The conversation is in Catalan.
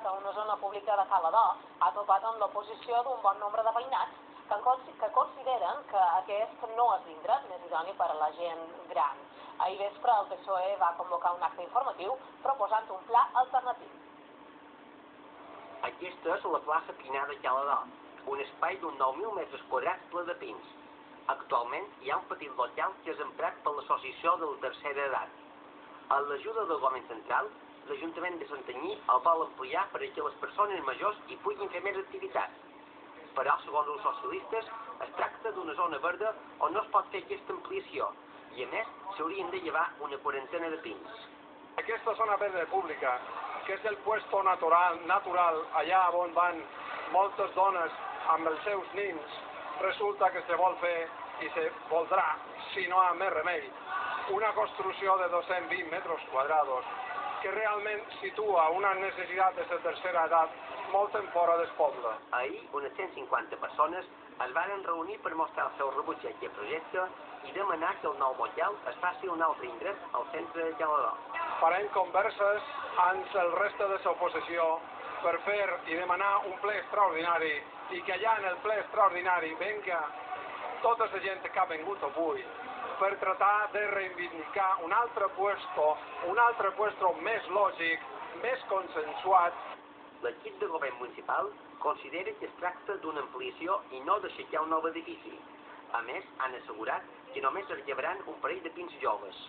a una zona pública de Cala d'Or ha topat amb l'oposició d'un bon nombre de veïnats que consideren que aquest no és l'indret més idoni per a la gent gran. Ahir vespre el PSOE va convocar un acte informatiu proposant un pla alternatiu. Aquesta és la plaça Pinar de Cala d'Or, un espai d'uns 9.000 metres quadrats ple de pins. Actualment hi ha un petit local que és emprat per l'associació de la tercera edat. Amb l'ajuda del govern central, l'Ajuntament de Santanyí el vol ampliar perquè les persones majors hi puguin fer més activitats. Però, segons els socialistes, es tracta d'una zona verda on no es pot fer aquesta ampliació i, a més, s'haurien de llevar una quarantena de pins. Aquesta zona verda pública, que és el puesto natural allà on van moltes dones amb els seus nins, resulta que se vol fer i se voldrà, si no hi ha més remei, una construcció de 220 metres quadrats que realment situa una necessitat de la tercera edat molt en fora del poble. Ahir, unes 150 persones es van reunir per mostrar el seu rebuig a aquest projecte i demanar que el nou local es faci un altre indret al centre de Cala d'Or. Farem converses amb el reste de l'oposició per fer i demanar un ple extraordinari i que allà en el ple extraordinari venga tota la gent que ha vengut avui per tratar de reivindicar un altre puesto més lògic, més consensuat. L'equip de govern municipal considera que es tracta d'una ampliació i no d'aixecar un nou edifici. A més, han assegurat que només es llevaran un parell de pins joves.